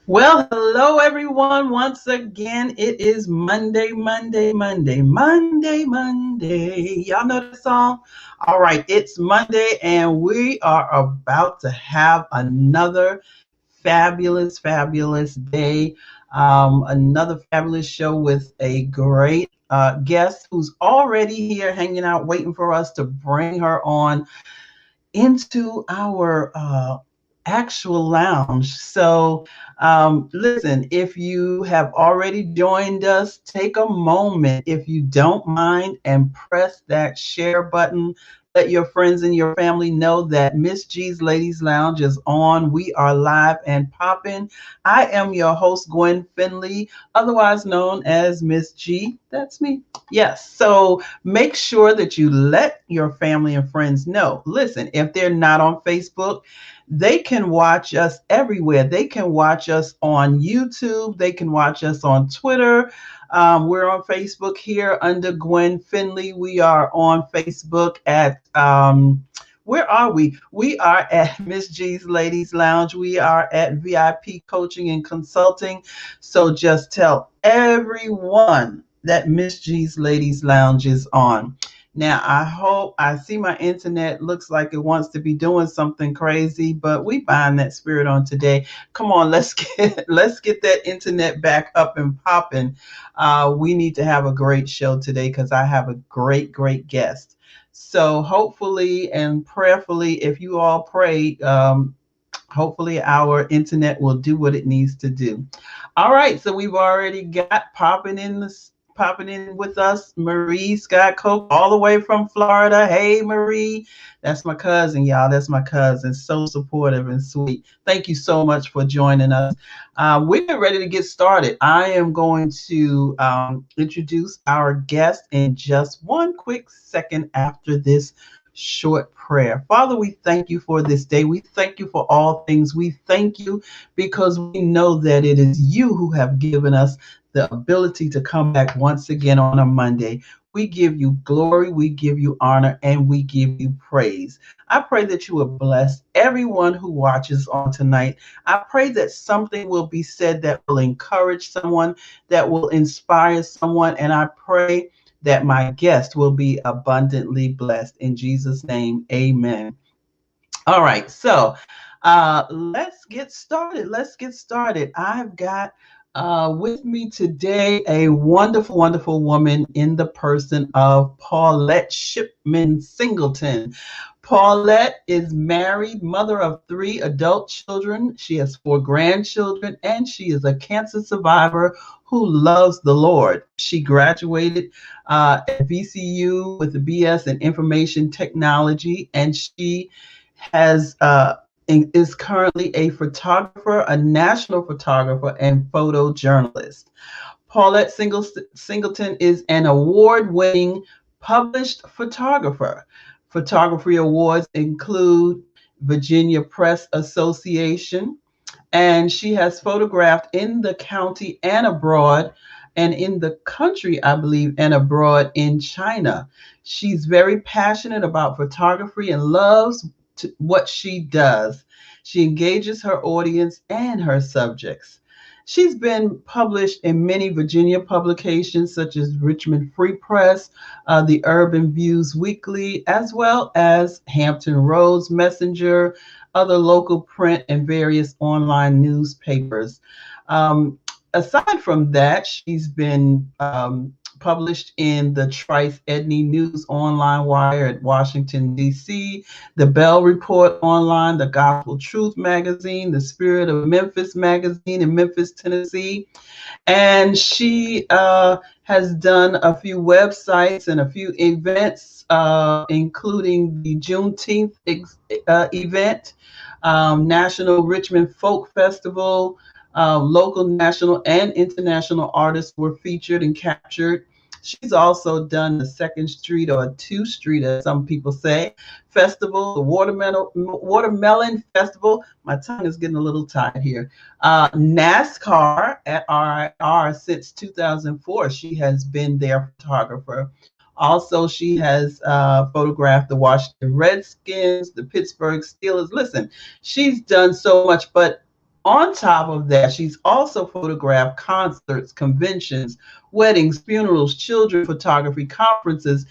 Well, hello everyone. Once again, it is Monday, Monday, Monday, Monday, Monday. Y'all know the song? All right, it's Monday, and we are about to have another fabulous, fabulous day. Another fabulous show with a great guest who's already here hanging out, waiting for us to bring her on into our actual lounge. So, listen, if you have already joined us, take a moment, if you don't mind, and press that share button. Let your friends and your family know that Miss G's Ladies Lounge is on. We are live and popping. I am your host, Gwen Finley, otherwise known as Miss G. That's me. Yes. So make sure that you let your family and friends know. Listen, if they're not on Facebook, they can watch us everywhere. They can watch us on YouTube. They can watch us on Twitter. We're on Facebook here under Gwen Finley. We are on Facebook at where are we? We are at Miss G's Ladies Lounge. We are at VIP Coaching and Consulting. So just tell everyone that Miss G's Ladies Lounge is on. Now, I see my internet looks like it wants to be doing something crazy, but we bind that spirit on today. Come on, let's get that internet back up and popping. We need to have a great show today because I have a great guest. So hopefully and prayerfully, if you all pray, hopefully our internet will do what it needs to do. All right, so we've already got popping in with us, Marie Scott Coke, all the way from Florida. Hey, Marie, that's my cousin, y'all. That's my cousin. So supportive and sweet. Thank you so much for joining us. We're ready to get started. I am going to introduce our guest in just one quick second after this short prayer. Father, we thank you for this day. We thank you for all things. We thank you because we know that it is you who have given us the ability to come back once again on a Monday. We give you glory, we give you honor, and we give you praise. I pray that you will bless everyone who watches on tonight. I pray that something will be said that will encourage someone, that will inspire someone, and I pray that my guest will be abundantly blessed. In Jesus' name, amen. All right, so let's get started. Let's get started. I've got with me today a wonderful, wonderful woman in the person of Paulette Shipman Singleton. Paulette is married, mother of 3 adult children. She has 4 grandchildren, and she is a cancer survivor who loves the Lord. She graduated at VCU with a BS in Information Technology, and she has is currently a photographer, a national photographer, and photojournalist. Paulette Singleton is an award-winning published photographer. Photography awards include Virginia Press Association, and she has photographed in the county and abroad, and in the country, I believe, and abroad in China. She's very passionate about photography and loves what she does. She engages her audience and her subjects. She's been published in many Virginia publications such as Richmond Free Press, the Urban Views Weekly, as well as Hampton Roads Messenger, other local print, and various online newspapers. Aside from that, she's been published in the Trice Edney News Online Wire at Washington, D.C., the Bell Report Online, the Gospel Truth Magazine, the Spirit of Memphis Magazine in Memphis, Tennessee. And she has done a few websites and a few events, including the Juneteenth event, National Richmond Folk Festival. Local, national, and international artists were featured and captured. She's also done the Second Street, or 2 Street, as some people say, festival, the Watermelon Festival. My tongue is getting a little tired here. NASCAR at RIR since 2004. She has been their photographer. Also, she has photographed the Washington Redskins, the Pittsburgh Steelers. Listen, she's done so much, but On top of that, she's also photographed concerts, conventions, weddings, funerals, children photography conferences,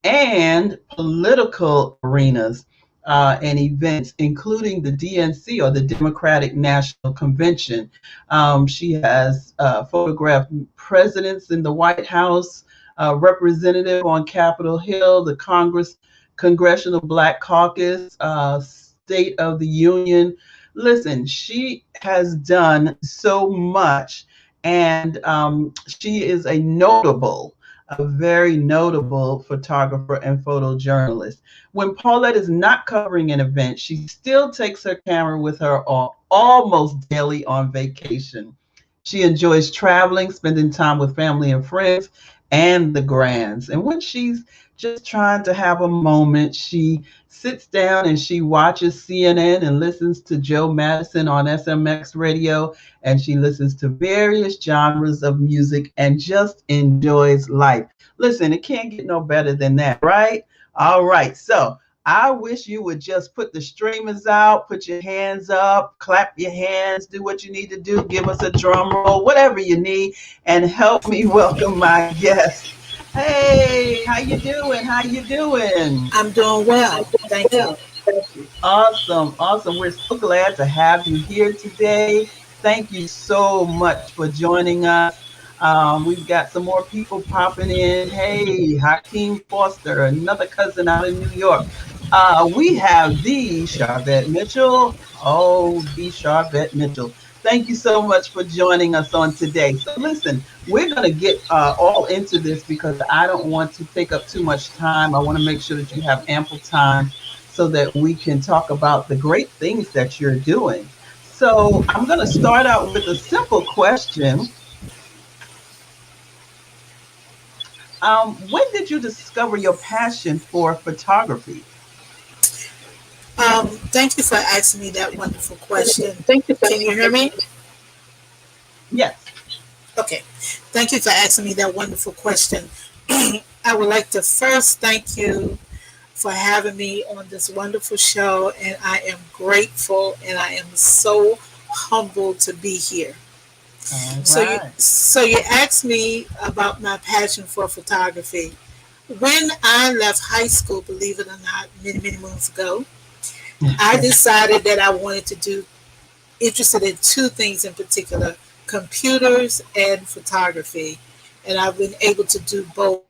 and political arenas and events, including the DNC, or the Democratic National Convention. She has photographed presidents in the White House, representative on Capitol Hill, the Congressional Black Caucus, State of the Union. Listen, she has done so much, and she is a very notable photographer and photojournalist. When Paulette is not covering an event, she still takes her camera with her almost daily on vacation. She enjoys traveling, spending time with family and friends, and the grands. And when she's just trying to have a moment, she sits down and she watches CNN and listens to Joe Madison on SMX radio, and she listens to various genres of music and just enjoys life. Listen, it can't get no better than that, right? All right. So I wish you would just put the streamers out, put your hands up, clap your hands, do what you need to do, give us a drum roll, whatever you need, and help me welcome my guest. Hey, how you doing? How you doing? I'm doing well. Thank you. Awesome, awesome. We're so glad to have you here today. Thank you so much for joining us. We've got some more people popping in. Hey, Hakeem Foster, another cousin out in New York. We have the Charvette Mitchell. Oh, the Charvette Mitchell. Thank you so much for joining us on today. So listen, we're going to get all into this because I don't want to take up too much time. I want to make sure that you have ample time so that we can talk about the great things that you're doing. So I'm going to start out with a simple question. When did you discover your passion for photography? Thank you for asking me that wonderful question. Can you hear me? Yes. Okay. Thank you for asking me that wonderful question. I would like to first thank you for having me on this wonderful show, and I am grateful and I am so humbled to be here. All So you, right. so you asked me about my passion for photography. When I left high school, believe it or not, many, many moons ago, I decided that I wanted to do, interested in two things in particular, computers and photography. And I've been able to do both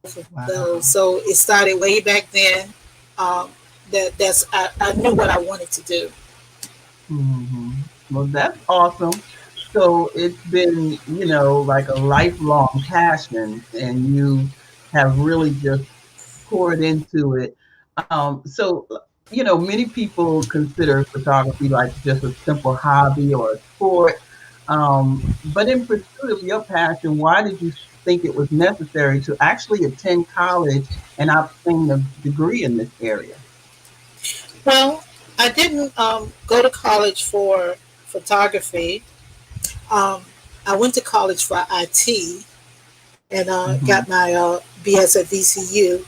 of those. So it Wow. started way back then. Um, I knew what I wanted to do. Hmm. Well, that's awesome. So it's been, like a lifelong passion, and you have really just poured into it. So, many people consider photography like just a simple hobby or a sport. But in pursuit of your passion, why did you think it was necessary to actually attend college and obtain a degree in this area? Well, I didn't go to college for photography. Um, I went to college for IT and Hmm. got my BS at VCU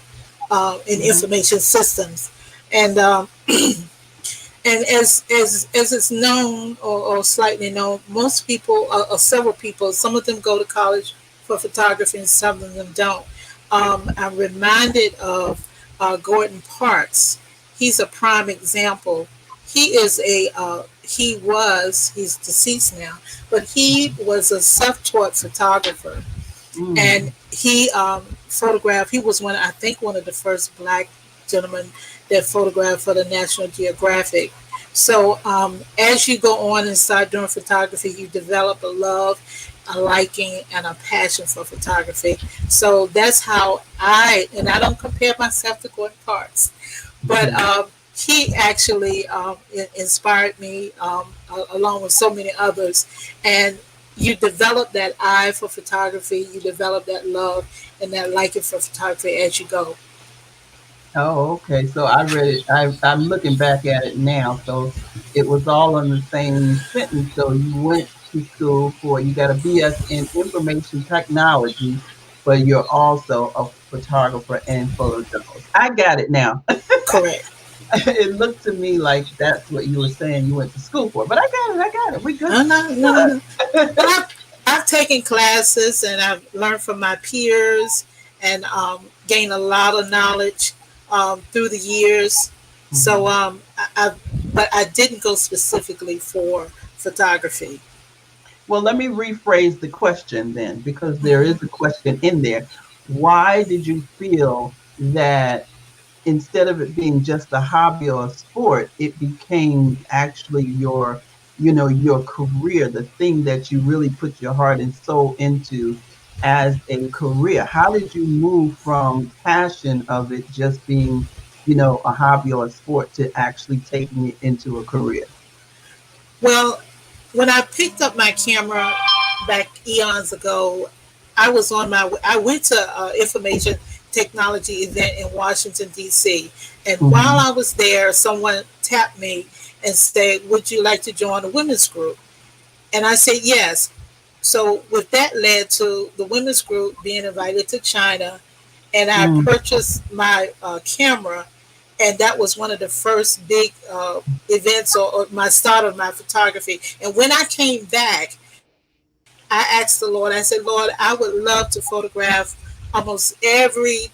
in Hmm. information systems. And and as it's known or slightly known, most people or several people, some of them go to college for photography and some of them don't. I'm reminded of Gordon Parks. He's a prime example. He's deceased now, but he was a self-taught photographer, and Mm. he photographed. He was I think one of the first black gentlemen that photographed for the National Geographic. So as you go on and start doing photography, you develop a love, a liking, and a passion for photography. So that's how and I don't compare myself to Gordon Parks, but Mhm. he actually inspired me along with so many others. And you develop that eye for photography, you develop that love and that liking for photography as you go. Oh, okay. So I read it. I'm looking back at it now. So it was all in the same sentence. So you went to school you got a BS in information technology, but you're also a photographer and photojournalist. I got it now. Correct. It looked to me like that's what you were saying you went to school for. But I got it. I got it. We good. No, no, no, no, no. But I've taken classes and I've learned from my peers and gained a lot of knowledge through the years. So, Mhm. but I didn't go specifically for photography. Well, let me rephrase the question then, because there Hmm. is a question in there. Why did you feel that instead of it being just a hobby or a sport, it became actually your, your career, the thing that you really put your heart and soul into as a career? How did you move from passion of it just being, a hobby or a sport to actually taking it into a career? Well, when I picked up my camera back eons ago, I went to information technology event in Washington D.C. And while Hmm. I was there, someone tapped me and said, "Would you like to join a women's group?" And I said yes. So with that led to the women's group being invited to China, and I Mm. purchased my camera, and that was one of the first big events or my start of my photography. And when I came back, I asked the Lord. I said, "Lord, I would love to photograph almost every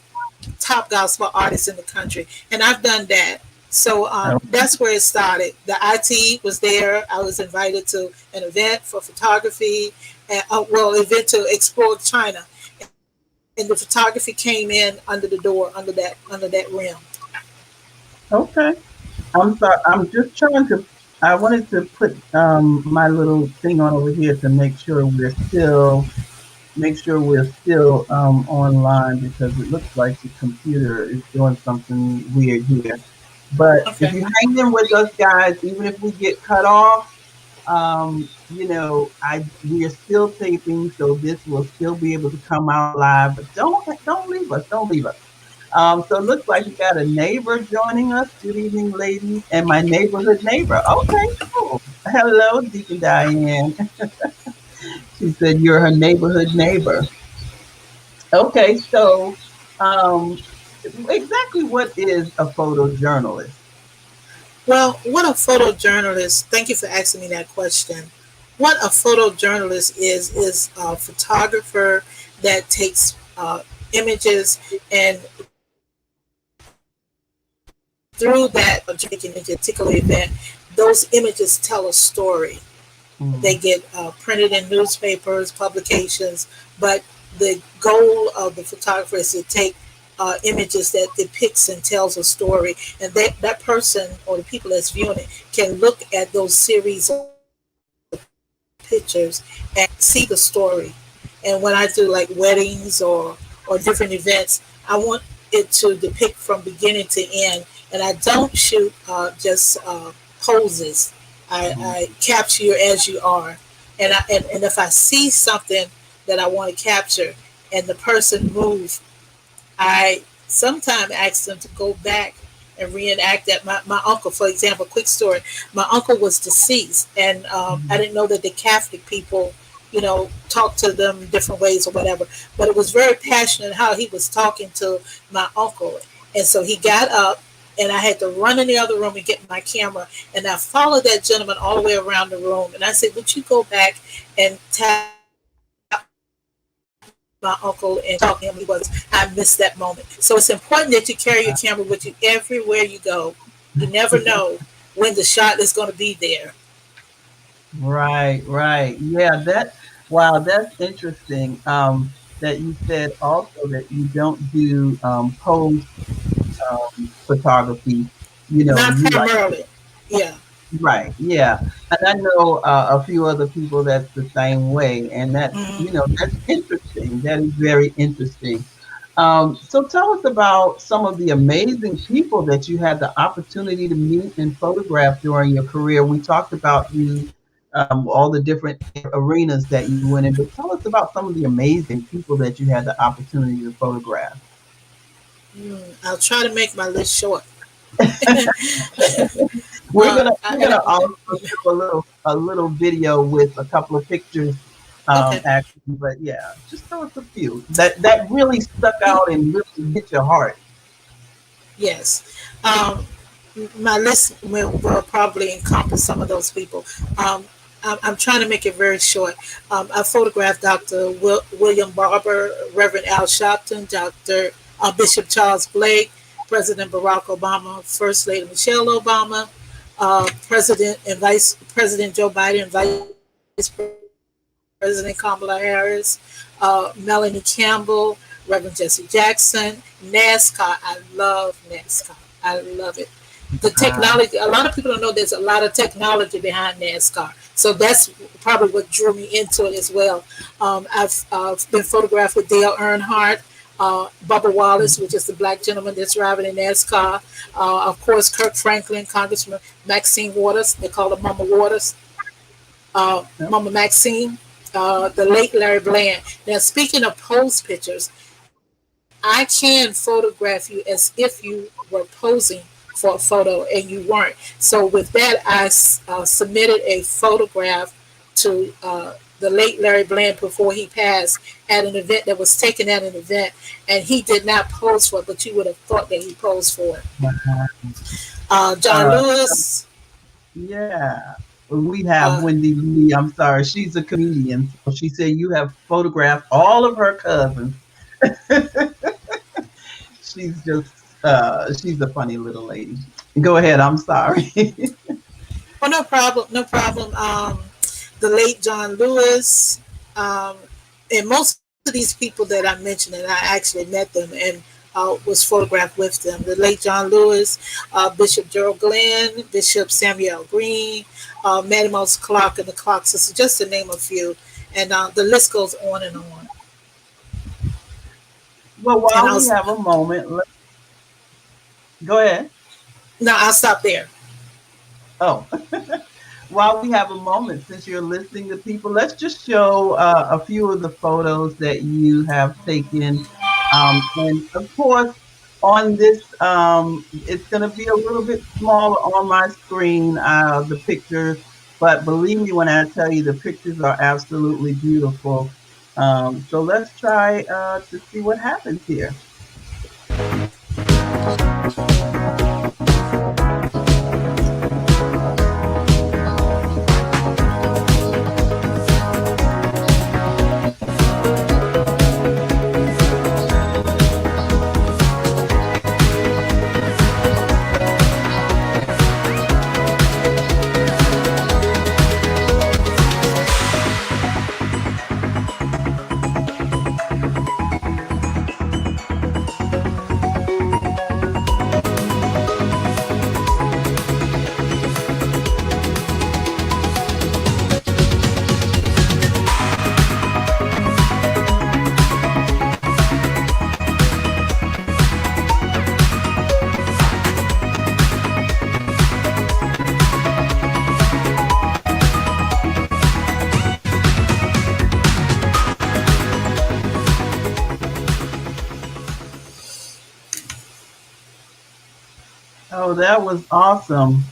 top gospel artist in the country," and I've done that. So that's where it started. The IT was there. I was invited to an event for photography, and event to explore China, and the photography came in under the door, under that rim. Okay. I'm sorry. I'm just trying to. I wanted to put my little thing on over here to make sure we're still online because it looks like the computer is doing something weird here. But if Okay. you hang in with us, guys, even if we get cut off, I we are still taping, so this will still be able to come out live. But don't leave us. Don't leave us. So it looks like we got a neighbor joining us. Good evening, ladies, and my neighborhood neighbor. Okay, cool. Hello, Deacon Diane. She said you're her neighborhood neighbor. Okay, so um, exactly what is a photojournalist? Well, what a photojournalist, thank you for asking me that question. What a photojournalist is a photographer that takes images, and through that particular event, those images tell a story. They Mm, get printed in newspapers, publications, but the goal of the photographer is to take images that depicts and tells a story, and that person or the people that's viewing it can look at those series of pictures and see the story. And when I do like weddings or different events, I want it to depict from beginning to end, and I don't shoot just poses. mm, I capture you as you are, and if I see something that I want to capture and the person move, I sometimes ask them to go back and reenact that. My uncle, for example, quick story. My uncle was deceased, and I mm. didn't know that the Catholic people, talk to them different ways or whatever. But it was very passionate how he was talking to my uncle, and so he got up. And I had to run in the other room and get my camera. And I followed that gentleman all the way around the room. And I said, "Would you go back and tap my uncle and talk to him?" He was, "I missed that moment." So it's important that you carry your camera with you everywhere you go. You never know when the shot is going to be there. Right, right. Yeah, wow, that's interesting. That you said also that you don't do pose photography. Not You like. primarily. Yeah. Right. Yeah. And I know a few other people that's the same way. And that's Hmm. interesting. That is very interesting. So tell us about some of the amazing people that you had the opportunity to meet and photograph during your career. We talked about all the different arenas that you went in, but tell us about some of the amazing people that you had the opportunity to photograph. I'll try to make my list short. We're gonna we're And gonna also show a little video with a couple of pictures, okay. actually. But yeah, just tell us a few that really stuck out and really hit your heart. Yes. Um, my list will probably encompass some of those people. Um, I'm trying to make it very short. I photographed Dr. William Barber, Reverend Al Sharpton, Dr. Bishop Charles Blake, President Barack Obama, First Lady Michelle Obama, President and Vice President Joe Biden, Vice President Kamala Harris, Melanie Campbell, Reverend Jesse Jackson, NASCAR. I love NASCAR. I love it. The technology, a lot of people don't know there's a lot of technology behind NASCAR. So that's probably what drew me into it as well. I've been photographed with Dale Earnhardt, Bubba Wallace, which is the black gentleman that's driving in NASCAR. Of course, Kirk Franklin, Congressman Maxine Waters. They call her Mama Waters. Mama Maxine, the late Larry Bland. Now, speaking of pose pictures, I can photograph you as if you were posing for a photo and you weren't. So, with that, I submitted a photograph to the late Larry Bland before he passed at an event that was taken at an event, and he did not pose for it, but you would have thought that he posed for it. John Lewis. Yeah. We have Wendy Lee. I'm sorry. She's a comedian. So she said you have photographed all of her cousins. She's just, she's a funny little lady. Go ahead. I'm sorry. Oh, no problem. No problem. The late John Lewis, and most of these people that I mentioned, and I actually met them and was photographed with them. The late John Lewis, Bishop Gerald Glenn, Bishop Samuel Green, Mattie Mouse Clark, and the Clark sisters, just to name a few. And the list goes on and on. Well, And while I'll we have a moment, go ahead. no, I'll stop there. Oh, while we have a moment, since you're listening to people, let's just show a few of the photos that you have taken. And of course, on this, it's going to be a little bit smaller on my screen, the pictures, but believe me when I tell you the pictures are absolutely beautiful. So let's try to see what happens here. Oh, that was awesome.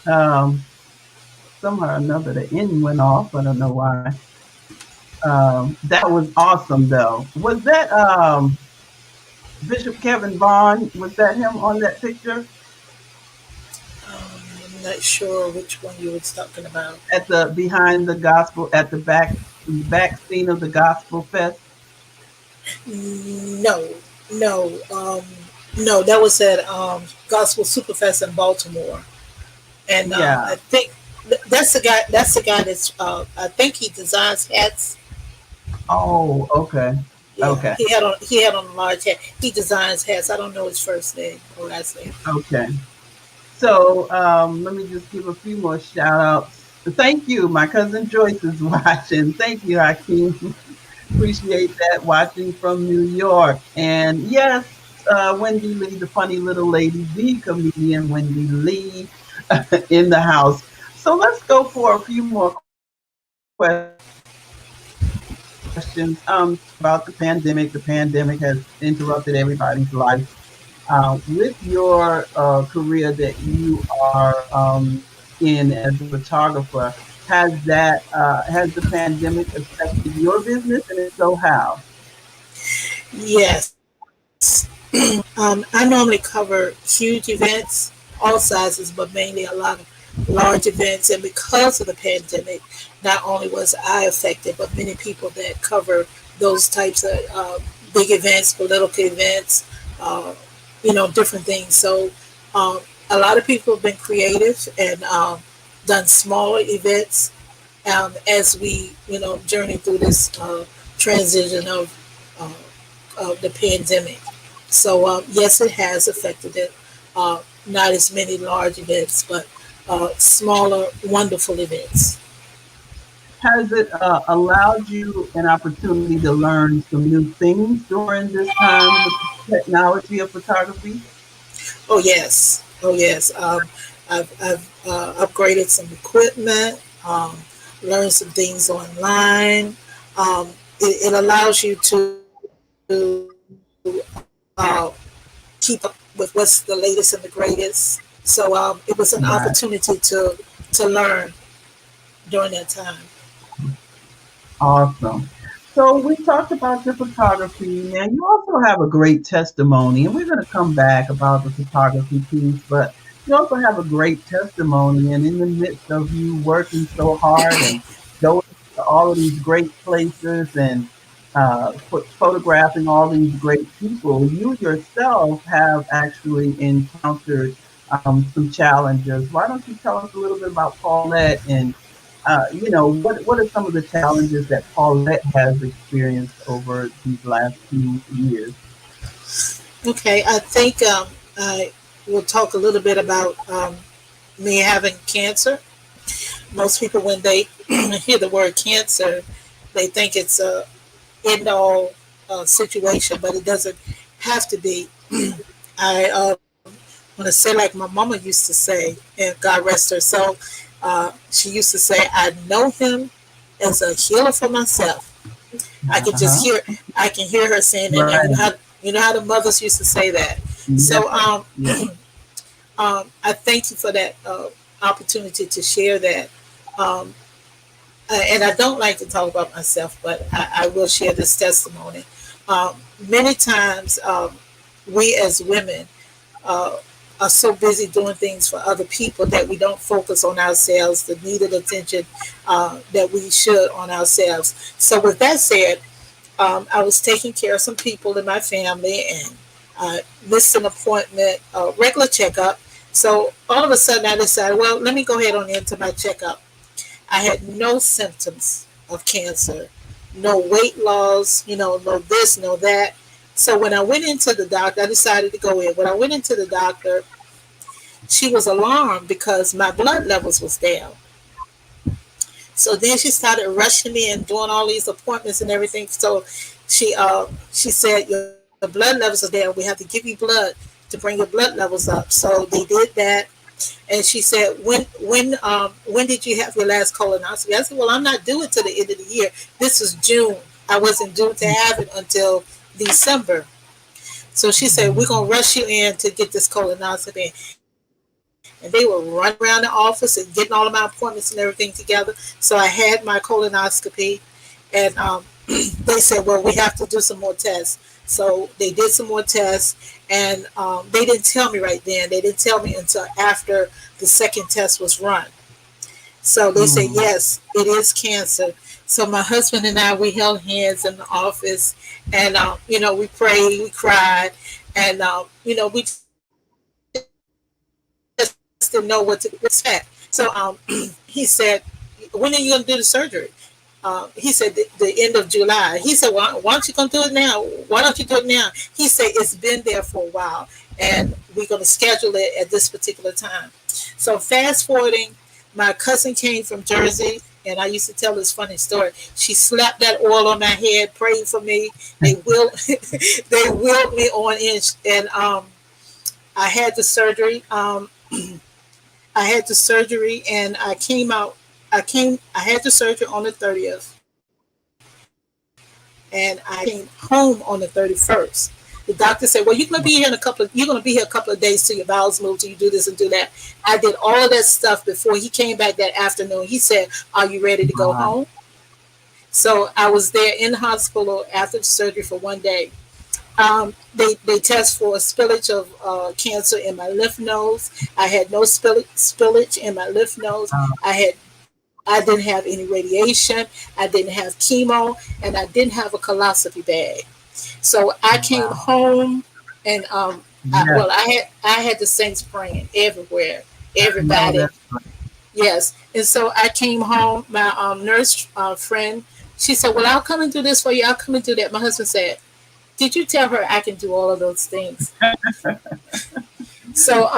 Um, Somehow or another, the end went off. I don't know why. That was awesome, though. Was that Bishop Kevin Vaughn? Was that him on that picture I'm not sure which one you were talking about. at the behind the gospel at the back scene of the gospel fest? No, no, no. That was at Gospel Superfest in Baltimore, and Yeah. I think that's the guy. That's the guy that's. I think he designs hats. Oh, okay, Yeah, okay, he had on a large hat. He designs hats. I don't know his first name or last name. okay. So let me just give a few more shout outs. Thank you. My cousin Joyce is watching. Thank you, Hakeem. Appreciate that, watching from New York. And yes, Wendy Lee, the funny little lady, the comedian Wendy Lee in the house. So let's go for a few more questions about the pandemic. The pandemic has interrupted everybody's life. With your career that you are in as a photographer, has the pandemic affected your business, and if so, how? Yes. I normally cover huge events, all sizes, but mainly a lot of large events. And because of the pandemic, not only was I affected, but many people that cover those types of big events, political events, uh, different things. So a lot of people have been creative and done smaller events as we, journey through this transition of the pandemic. So yes, it has affected it. Not as many large events, but smaller, wonderful events. Has it allowed you an opportunity to learn some new things during this time with the technology of photography? Oh yes, oh yes. I've upgraded some equipment, learned some things online. It allows you to keep up with what's the latest and the greatest. So it was an Right. opportunity to learn during that time. Awesome. So we talked about your photography. Now you also have a great testimony, and we're going to come back about the photography piece, but you also have a great testimony. And in the midst of you working so hard and going to all of these great places and photographing all these great people, you yourself have actually encountered some challenges. Why don't you tell us a little bit about Paulette and what are some of the challenges that Paulette has experienced over these last few years? Okay, I think I will talk a little bit about me having cancer. Most people, when they hear the word cancer, they think it's a end all situation, but it doesn't have to be. I want to say, like my mama used to say, and God rest her soul, she used to say, I know him as a healer for myself. I can just Uh-huh. I can hear her saying that now. Right. You know how the mothers used to say that. Yes. So Yes. I thank you for that opportunity to share that. Um, and I don't like to talk about myself, but I will share this testimony. Many times, we as women uh, are so busy doing things for other people that we don't focus on ourselves, the needed attention that we should on ourselves. So, with that said, I was taking care of some people in my family and missed an appointment, a regular checkup. So, all of a sudden, I decided, well, let me go ahead on into my checkup. I had no symptoms of cancer, no weight loss, no this, no that. So when I went into the doctor, I decided to go in. When I went into the doctor, she was alarmed because my blood levels was down. So then she started rushing me and doing all these appointments and everything. So she said your blood levels are down. We have to give you blood to bring your blood levels up. So they did that. And she said, when did you have your last colonoscopy? I said, well, I'm not due it to the end of the year. This was June. I wasn't due to have it until December. So she said, we're going to rush you in to get this colonoscopy. And they were running around the office and getting all of my appointments and everything together. So I had my colonoscopy. And they said, well, we have to do some more tests. So they did some more tests. And they didn't tell me right then. They didn't tell me until after the second test was run. So they said, Mm. yes, it is cancer. So my husband and I, we held hands in the office, and we prayed, we cried, and we just didn't know what to expect. So he said, when are you going to do the surgery? He said the end of July. He said, why don't you come do it now? Why don't you do it now? He said it's been there for a while, and we're going to schedule it at this particular time. So fast forwarding, my cousin came from Jersey, and I used to tell this funny story. She slapped that oil on my head, prayed for me. They will they willed me on in, and I had the surgery. I had the surgery, and I came out. I had the surgery on the 30th, and I came home on the 31st. The doctor said, "Well, you're gonna be here a couple of days till your bowels move, till you do this and do that." I did all of that stuff before he came back that afternoon. He said, "Are you ready to go Wow. home?" So I was there in the hospital after the surgery for one day. They test for spillage of cancer in my lymph nodes. I had no spillage in my lymph nodes. I didn't have any radiation. I didn't have chemo, and I didn't have a colonoscopy bag. So I came home, and I had the saints praying everywhere, everybody. Yes, and so I came home. My nurse friend, she said, "Well, I'll come and do this for you. I'll come and do that." My husband said, "Did you tell her I can do all of those things?" So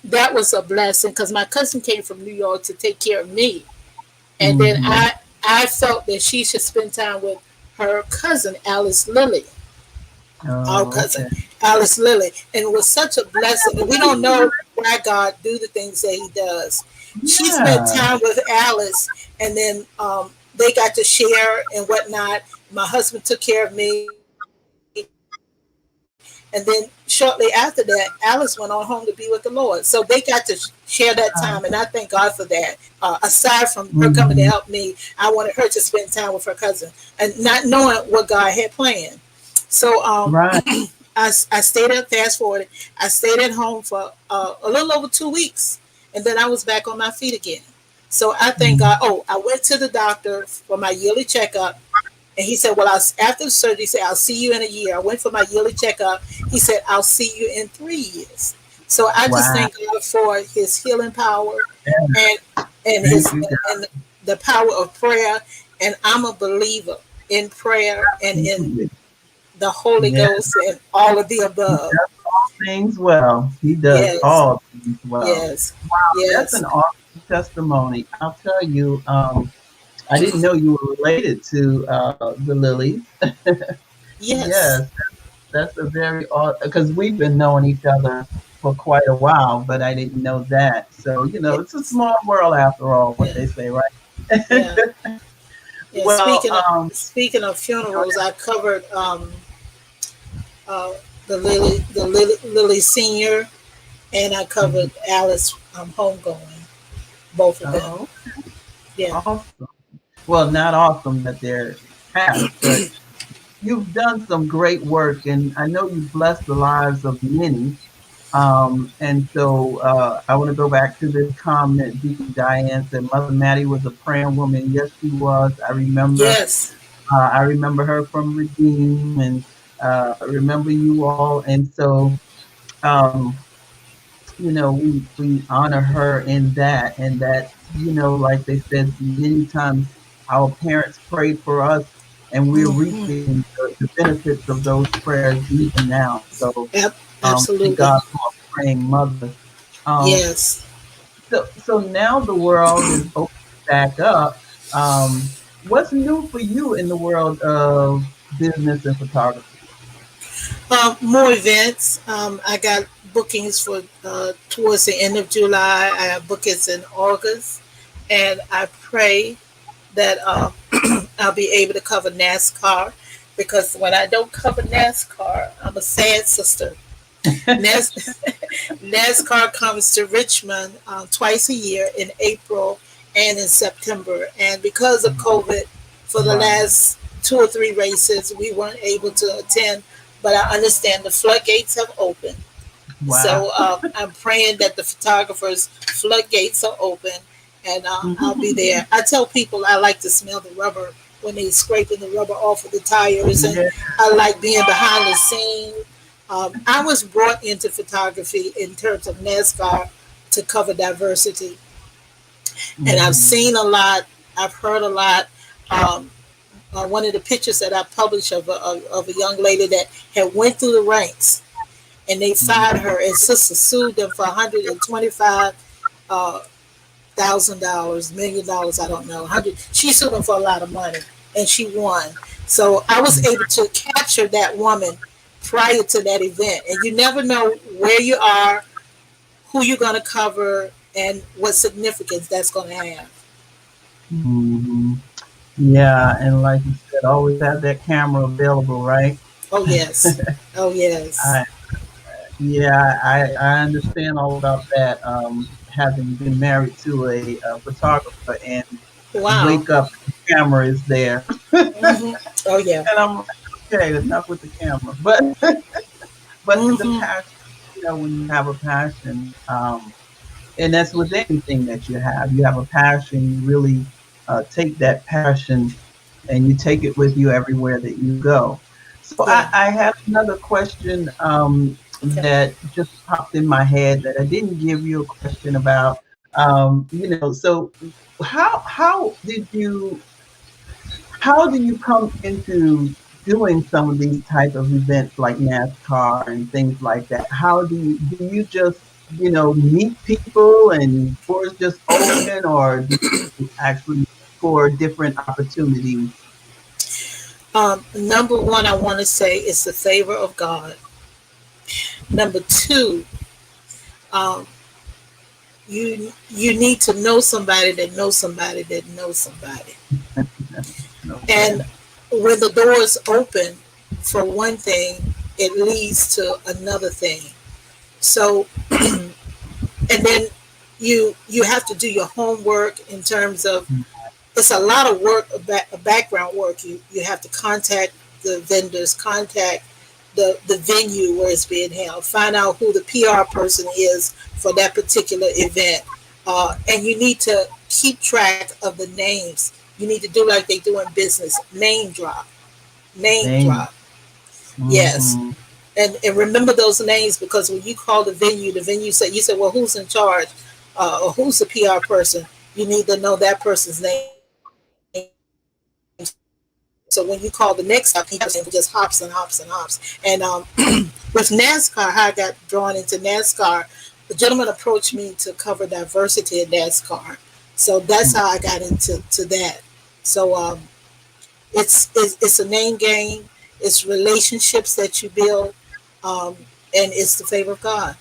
that was a blessing because my cousin came from New York to take care of me, and then I felt that she should spend time with her cousin Alice Lilly, our cousin Alice Lilly, and it was such a blessing. And we don't know why God do the things that He does. She spent time with Alice, and then they got to share and whatnot. My husband took care of me. And then shortly after that, Alice went on home to be with the Lord. So they got to share that time, and I thank God for that. Aside from her coming to help me, I wanted her to spend time with her cousin, and not knowing what God had planned. So I stayed at, fast forward, I stayed at home for a little over 2 weeks, and then I was back on my feet again. So I thank God. Oh, I went to the doctor for my yearly checkup. And he said, well, after the surgery, he said, I'll see you in a year. I went for my yearly checkup. He said, I'll see you in 3 years. So I just thank God for His healing power and the power of prayer. And I'm a believer in prayer and in the Holy Ghost and all of the above. He does all things well. He does all things well. Yes. Wow, that's an awesome testimony. I'll tell you, I didn't know you were related to the Lilies. Yes, that's a very odd, because we've been knowing each other for quite a while, but I didn't know that. So, it's a small world after all, what they say, right? Well, speaking of funerals, I covered the Lily Senior, and I covered Alice homegoing, both of them. Yeah. Awesome. Well, not awesome that they're passed, but you've done some great work, and I know you've blessed the lives of many. And so I want to go back to this comment. Deacon Diane said, Mother Maddie was a praying woman. Yes, she was. I remember. Yes. I remember her from Redeem, and I remember you all. And so, we honor her in that, and that, like they said, many times our parents prayed for us, and we're reaping the benefits of those prayers even now. So, absolutely. Thank God for a praying mother. Yes. So now the world is opening back up. What's new for you in the world of business and photography? More events. I got bookings for towards the end of July. I have bookings in August, and I pray that I'll be able to cover NASCAR, because when I don't cover NASCAR, I'm a sad sister. NASCAR comes to Richmond twice a year in April and in September, and because of COVID, for the last 2 or 3 races, we weren't able to attend. But I understand the floodgates have opened. Wow. So I'm praying that the photographers' floodgates are open, and I'll be there. I tell people I like to smell the rubber when they're scraping the rubber off of the tires, and I like being behind the scene. I was brought into photography in terms of NASCAR to cover diversity. And I've seen a lot. I've heard a lot. One of the pictures that I published of a young lady that had went through the ranks, and they fired her, and sister sued them for $125,000, $1 million, I don't know. She sued them for a lot of money, and she won. So I was able to capture that woman prior to that event, and you never know where you are, who you're going to cover, and what significance that's going to have. Mm-hmm. Yeah, and like you said, always have that camera available, right? Oh, yes. Oh, yes. I understand all about that. Having been married to a photographer, and wake up, the camera is there. Oh, yeah. And Okay, enough with the camera. But the Mm-hmm. passion, when you have a passion, and that's with anything that you have a passion, you really take that passion and you take it with you everywhere that you go. So Yeah. I have another question Okay. that just popped in my head that I didn't give you a question about. So how do you come into doing some of these type of events like NASCAR and things like that? How do you just meet people and doors just open, or do you actually for different opportunities? Number one, I want to say is the favor of God. Number two, um, you need to know somebody that knows somebody that knows somebody. Okay. And when the doors open, for one thing, it leads to another thing. So, and then you have to do your homework in terms of it's a lot of work, background work. You have to contact the vendors, contact the venue where it's being held, find out who the PR person is for that particular event, and you need to keep track of the names. You need to do like they do in business, name Name. drop. Yes, Hmm. and remember those names because when you call the venue said you said, well, who's in charge, or who's the PR person? You need to know that person's name. So when you call the next stop, he just hops and hops and hops. And with NASCAR, how I got drawn into NASCAR, the gentleman approached me to cover diversity in NASCAR. So that's how I got into that. So it's a name game. It's relationships that you build, um, and it's the favor of God.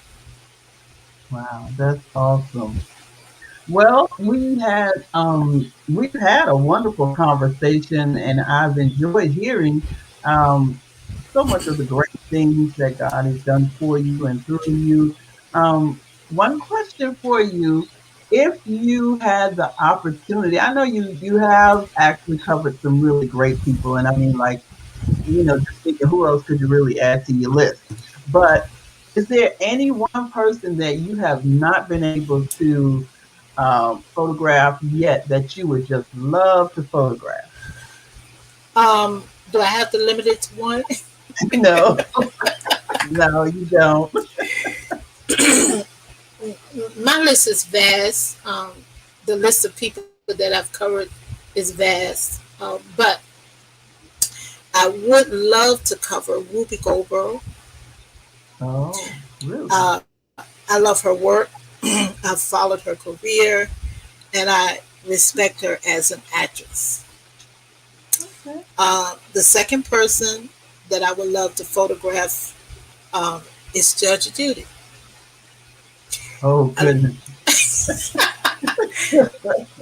Wow, that's awesome. Well, we've had a wonderful conversation, and I've enjoyed hearing um, so much of the great things that God has done for you and through you. One question for you: if you had the opportunity, I know you have actually covered some really great people, and I mean, like, just thinking who else could you really add to your list? But is there any one person that you have not been able to photograph yet that you would just love to photograph? Do I have to limit it to one? No, no, you don't. My list is vast. The list of people that I've covered is vast. But I would love to cover Whoopi Goldberg. Oh, really? Uh, I love her work. I've followed her career, and I respect her as an actress. Okay. The second person that I would love to photograph is Judge Judy. Oh, I, goodness.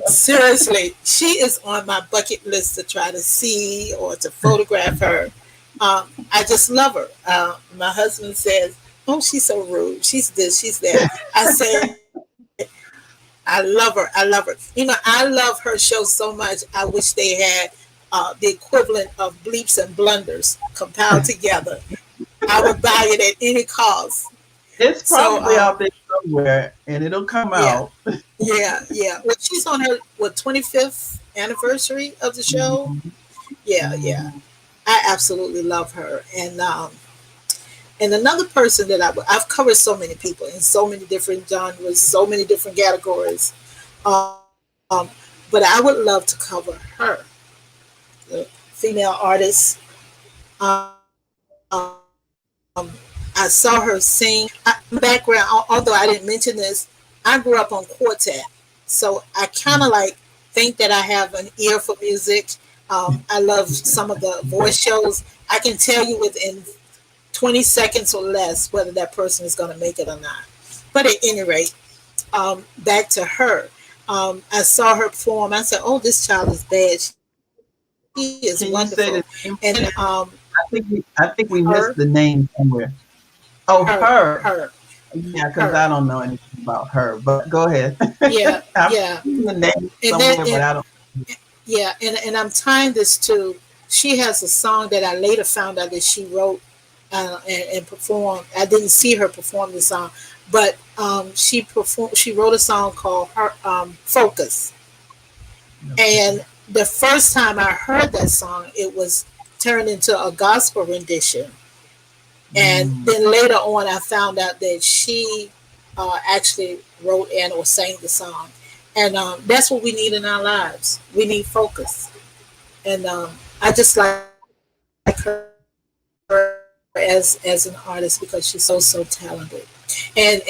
seriously, she is on my bucket list to try to see or to photograph her. I just love her. My husband says, "Oh, she's so rude. She's this, she's that." I say, "I love her. I love her. I love her show so much. I wish they had the equivalent of bleeps and blunders compiled together. I would buy it at any cost." It's So, probably out there somewhere, and it'll come yeah, out. yeah. Well, she's on her 25th anniversary of the show. Mhm, Yeah, yeah. mhm. I absolutely love her. And another person that I've covered so many people in so many different genres, so many different categories. But I would love to cover her, the female artist. Um, I saw her sing. My background, although I didn't mention this, I grew up on quartet, so I kind of like think that I have an ear for music. I love some of the voice shows. I can tell you within 20 seconds or less whether that person is going to make it or not. But at any rate, back to her. I saw her perform. I said, "Oh, this child is bad. She is wonderful." And Can you say the name again? I think we her, missed the name somewhere. Oh, her. her, Yeah, because I her. don't know anything about her. But go ahead. Yeah, I've yeah. seen the name And then, somewhere, but I don't. yeah, and I'm tying this to she has a song that I later found out that she wrote and performed. I didn't see her perform the song, but she performed. She wrote a song called her "Focus," and the first time I heard that song, it was turned into a gospel rendition. And then later on, I found out that she actually wrote and or sang the song, and that's what we need in our lives. We need focus, and I just like her as an artist because she's so talented. And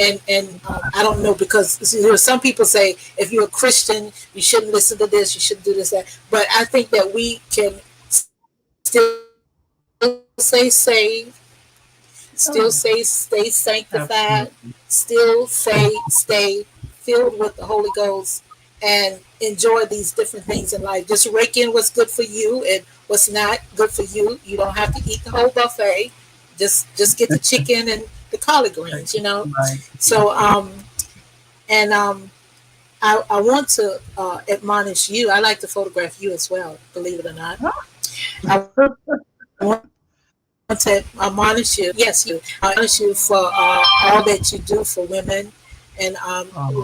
I don't know, because some people say if you're a Christian you shouldn't listen to this, you shouldn't do this, that, but I think that we can still stay saved, still stay sanctified, still stay filled with the Holy Ghost, and enjoy these different things in life. Just rake in what's good for you and what's not good for you. You don't have to eat the whole buffet. Just get the chicken and the collard greens, you know. Right. So and I want to admonish you. I like to photograph you as well, believe it or not. I want to admonish you. Yes, you. I admonish you for all that you do for women, and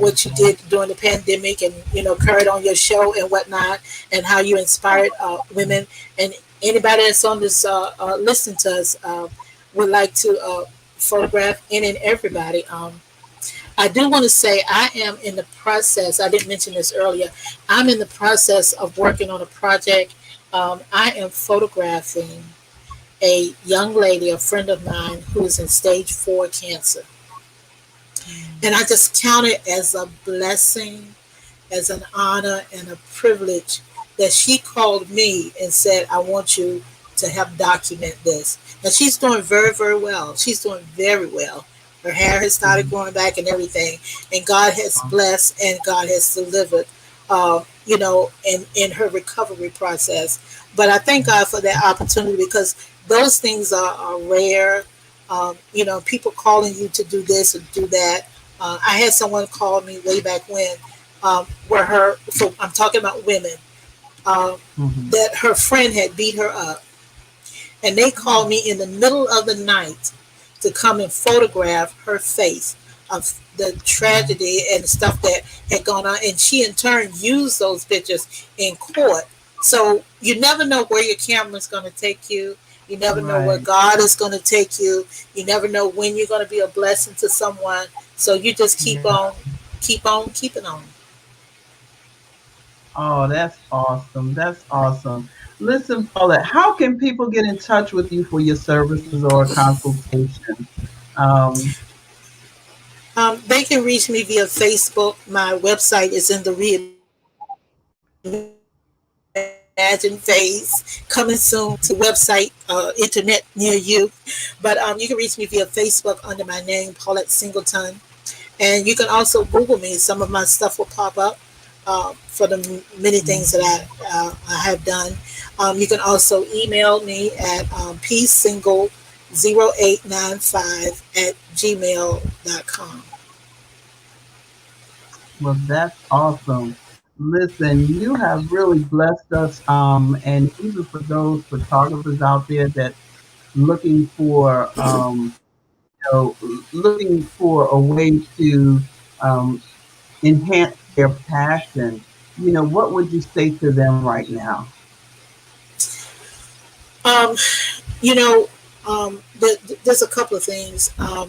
what you did during the pandemic, and carried on your show and whatnot, and how you inspired women, and anybody that's on this listening to us would like to photograph any and everybody. I do want to say I am in the process. I didn't mention this earlier. I'm in the process of working on a project. I am photographing a young lady, a friend of mine, who is in stage 4 cancer. And I just count it as a blessing, as an honor, and a privilege that she called me and said, I want you to help document this. Now, she's doing very, very well. She's doing very well. Her hair has started growing back and everything. And God has blessed and God has delivered, in her recovery process. But I thank God for that opportunity, because those things are rare. People calling you to do this or do that. I had someone call me way back when, so I'm talking about women, that her friend had beat her up. And they called me in the middle of the night to come and photograph her face of the tragedy and stuff that had gone on. And she in turn used those pictures in court. So you never know where your camera's going to take you. You never know where God is going to take you. You never know when you're going to be a blessing to someone. So you just keep on keeping on. Oh, that's awesome. That's awesome. Listen, Paulette, how can people get in touch with you for your services or consultation? Um, They can reach me via Facebook. My website is in the Reimagined phase, coming soon to website, internet near you. But you can reach me via Facebook under my name, Paulette Singleton. And you can also Google me. Some of my stuff will pop up for the many things that I have done. You can also email me at psingle0895@gmail.com. well, that's awesome. Listen, you have really blessed us, and even for those photographers out there that looking for, looking for a way to um, enhance their passion. What would you say to them right now? Um, you know, there's a couple of things. A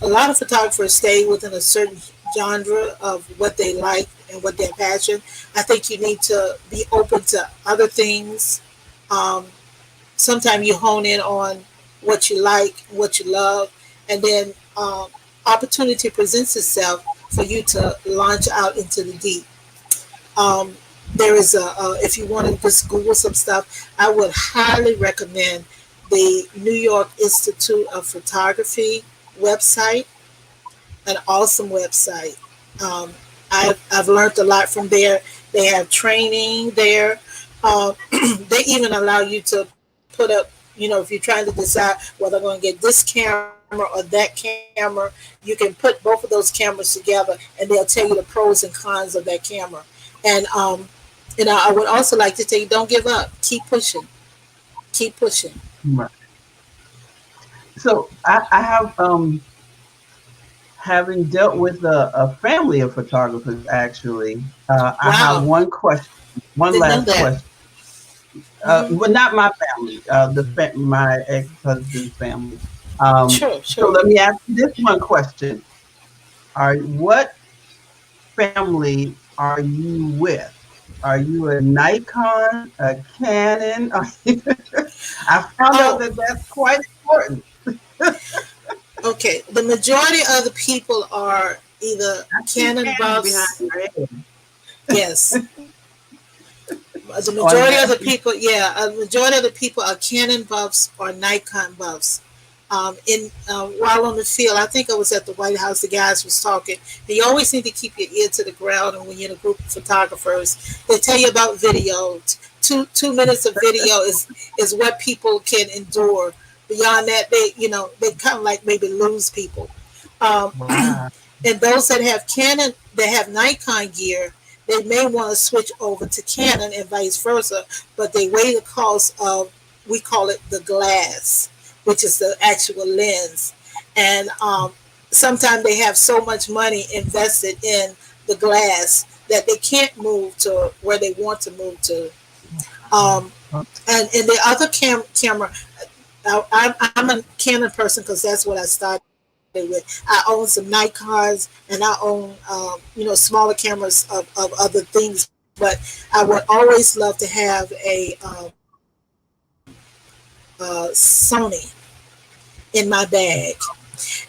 lot of photographers stay within a certain genre of what they like and what their passion. I think you need to be open to other things. Um, Sometimes you hone in on what you like, what you love, and then opportunity presents itself for you to launch out into the deep. Um, there is if you want to just Google some stuff, I would highly recommend the New York Institute of Photography website, an awesome website. Um, I've learned a lot from there. They have training there. They even allow you to put up, if you're trying to decide whether I'm going to get this camera or that camera, you can put both of those cameras together and they'll tell you the pros and cons of that camera. And And I would also like to tell you, don't give up. Keep pushing. Keep pushing. Right. So I have having dealt with a family of photographers, actually, I have Wow. one question, one Didn't know last that. question. Hmm. Well, not my family, my ex-husband's family. Sure, So sure. let me ask you this one question: what family are you with? Are you a Nikon, a Canon? I found out Oh, that that's quite important. okay. The majority of the people are either I see Canon Canon behind buffs. your head Yes. The on majority of that. the people, yeah, a majority of the people are Canon buffs or Nikon buffs. While on the field, I think I was at the White House. The guys was talking. And you always need to keep your ear to the ground, and when you're in a group of photographers, they tell you about video. 2 minutes of video is what people can endure. Beyond that, they kind of like maybe lose people. Um, Wow. and those that have Canon, that have Nikon gear, they may want to switch over to Canon and vice versa, but they weigh the cost of, we call it the glass, which is the actual lens. And sometimes they have so much money invested in the glass that they can't move to where they want to move to. Um, and in the other camera, I'm a Canon person because that's what I started with. I own some Nikons, and I own smaller cameras of other things. But I would always love to have Sony in my bag.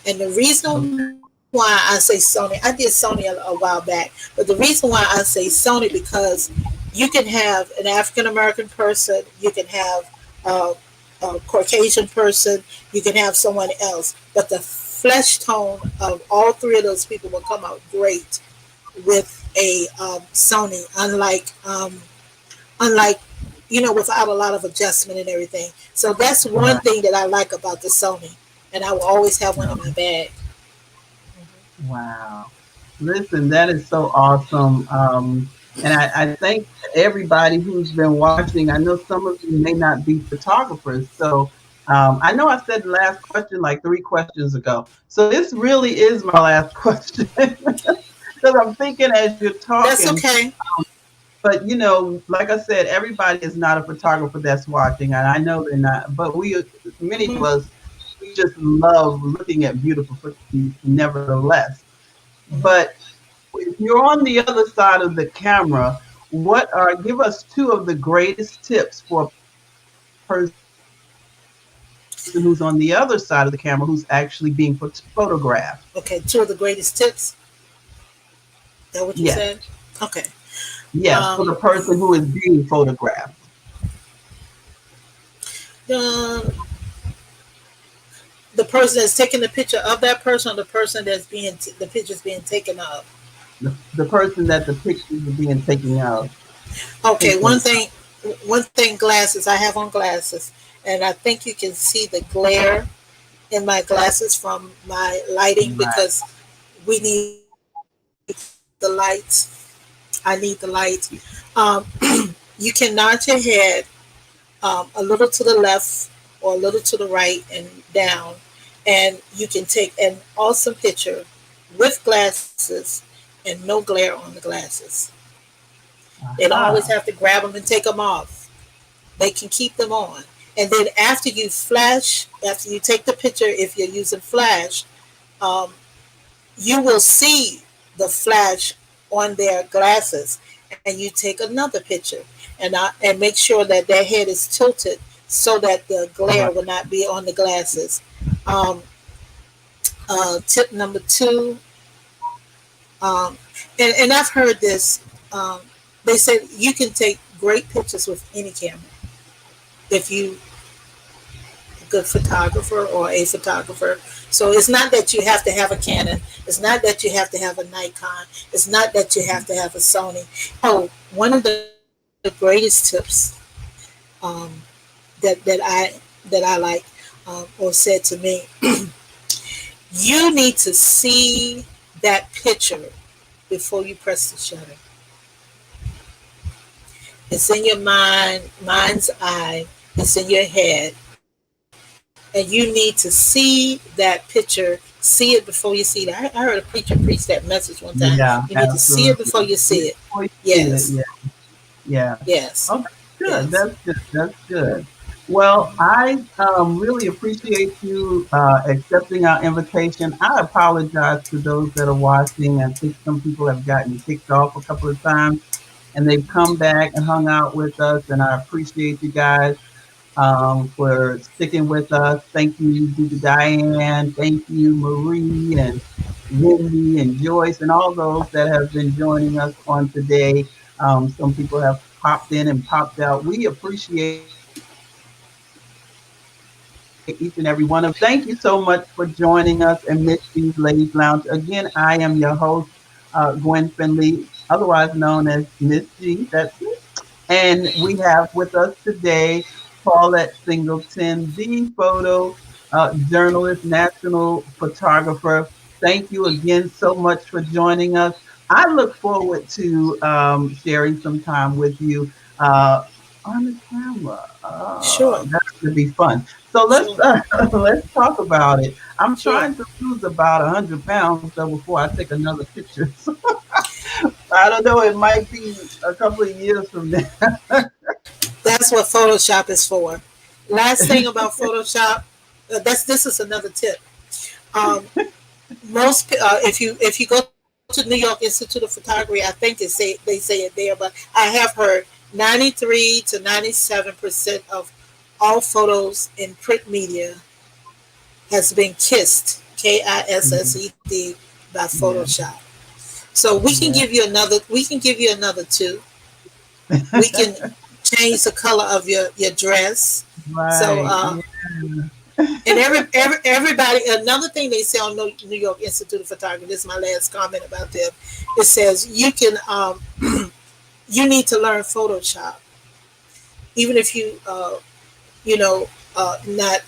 And the reason why I say Sony, I did Sony a while back, but the reason why I say Sony, because you can have an African American person, you can have uh, a Caucasian person, you can have someone else, but the flesh tone of all three of those people will come out great with a Sony, unlike without a lot of adjustment and everything. So that's one Right. thing that I like about the Sony, and I will always have one in my Okay. bag. Wow. Listen, that is so awesome. And I thank everybody who's been watching. I know some of you may not be photographers. So I know I said the last question like 3 questions ago. So this really is my last question. Because I'm thinking as you're That's talking, okay. but like I said, everybody is not a photographer that's watching, and I know they're not. But many of Hmm. us, we just love looking at beautiful photos, nevertheless. Hmm. But if you're on the other side of the camera, give us two of the greatest tips for a person who's on the other side of the camera who's actually being photographed. Okay, two of the greatest tips. Is that what you Yes, said? Okay. yes, for Um, the person who is being photographed. the the person that's taking the picture of that person, or the person that's the picture's being taken of. The person that the pictures are being Okay, taken. one thing, glasses. I have on glasses, and I think you can see the glare in my glasses from my lighting Right. because we need the lights. I need the light. Um, you can nod your head a little to the left or a little to the right and down, and you can take an awesome picture with glasses and no glare on the glasses. They don't always Aha. have to grab them and take them off. They can keep them on. And then after you take the picture, if you're using flash, um, you will see the flash on their glasses, and you take another picture and make sure that their head is tilted so that the glare Right. will not be on the glasses. Um, Tip number two, um, and I've heard this. Um, they said you can take great pictures with any camera if you a good photographer or a photographer. So it's not that you have to have a Canon. It's not that you have to have a Nikon. It's not that you have to have a Sony. Oh, one of the greatest tips um, that I like or said to me, you need to see that picture before you press the shutter. It's in your mind's eye. It's in your head. And you need to see that picture, see it before you see it. I heard a preacher preach that message one time. Yeah, You need to see it before absolutely. you see it. Before you see it, Yes. yeah, yeah. Yes. Oh, that's good. Yes. That's good. That's good. Well, I really appreciate you accepting our invitation. I apologize to those that are watching. I think some people have gotten kicked off a couple of times, and they've come back and hung out with us, and I appreciate you guys for sticking with us. Thank you, Deacon Diane. Thank you, Marie and Wendy and Joyce and all those that have been joining us on today. Some people have popped in and popped out. We appreciate each and every one of you. Thank you so much for joining us and Miss G's Ladies Lounge. Again, I am your host, Gwen Finley, otherwise known as Miss G. That's me. And we have with us today Paulette Singleton, the journalist, national photographer. Thank you again so much for joining us. I look forward to sharing some time with you on the camera. Sure. That's going to be fun. So let's Sure. let's talk about it. I'm Sure. trying to lose about 100 pounds though before I take another picture. I don't know. It might be a couple of years from now. That's what Photoshop is for. Last thing about Photoshop, this is another tip. Um, if you go to New York Institute of Photography, I think they say it there, but I have heard 93 to 97% of all photos in print media has been kissed, KISSED, by Yeah, Photoshop. So we can yeah, give you another. We can give you another two. We can change the color of your dress. So right. Yeah. and everybody, another thing they say on New York Institute of Photography, this is my last comment about them. It says you can you need to learn Photoshop, even if you know not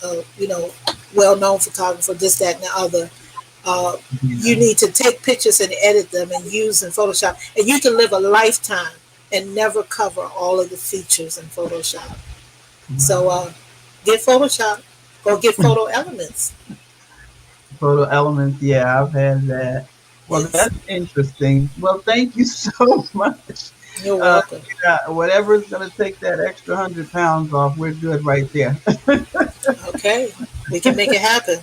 well known photographer, this that and the other. You Yeah. need to take pictures and edit them and use in Photoshop, and you can live a lifetime and never cover all of the features in Photoshop. So Wow. get Photoshop or get photo elements. Photo elements. Yeah, I've had that. Well, Yes, that's interesting. Well, thank you so much. you're welcome. Yeah, whatever is going to take that extra 100 pounds off, we're good right there. Okay, we can make it happen.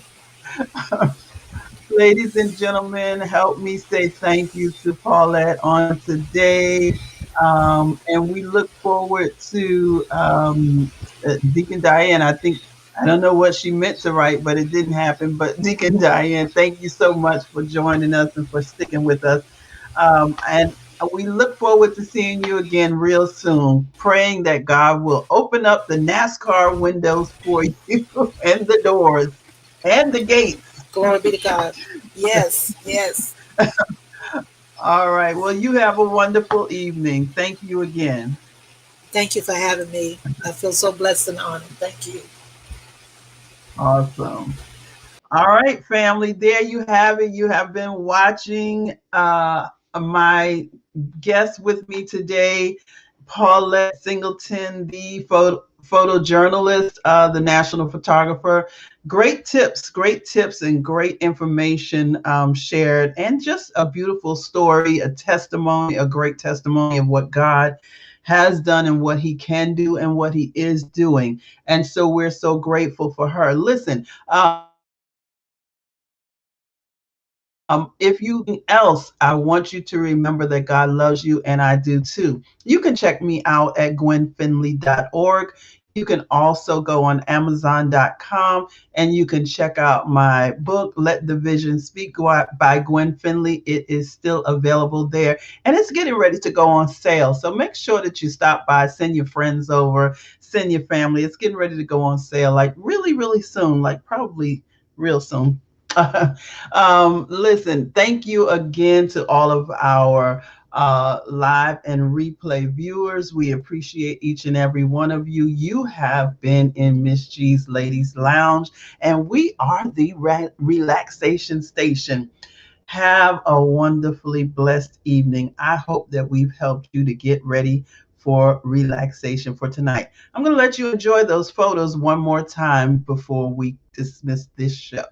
Ladies and gentlemen, help me say thank you to Paulette on today. And we look forward to Deacon Diane. I don't know what she meant to write, but it didn't happen. But Deacon Diane, thank you so much for joining us and for sticking with us. And we look forward to seeing you again real soon, praying that God will open up the NASCAR windows for you and the doors and the gates. Glory be to God. Yes, yes. All right. Well, you have a wonderful evening. Thank you again. Thank you for having me. I feel so blessed and honored. Thank you. Awesome. All right, family. There you have it. You have been watching my guest with me today, Paulette Singleton, the photojournalist, the national photographer. Great tips, and great information shared, and just a beautiful story, a testimony, a great testimony of what God has done and what He can do and what He is doing. And so we're so grateful for her. Listen, if you else, I want you to remember that God loves you, and I do too. You can check me out at gwenfinley.org. You can also go on amazon.com and you can check out my book, Let the Vision Speak by Gwen Finley. It is still available there and it's getting ready to go on sale. So make sure that you stop by, send your friends over, send your family. It's getting ready to go on sale like really, really soon, like probably real soon. Listen, thank you again to all of our live and replay viewers. We appreciate each and every one of you. You have been in Miss G's Ladies Lounge, and we are the relaxation station. Have a wonderfully blessed evening. I hope that we've helped you to get ready for relaxation for tonight. I'm going to let you enjoy those photos one more time before we dismiss this show.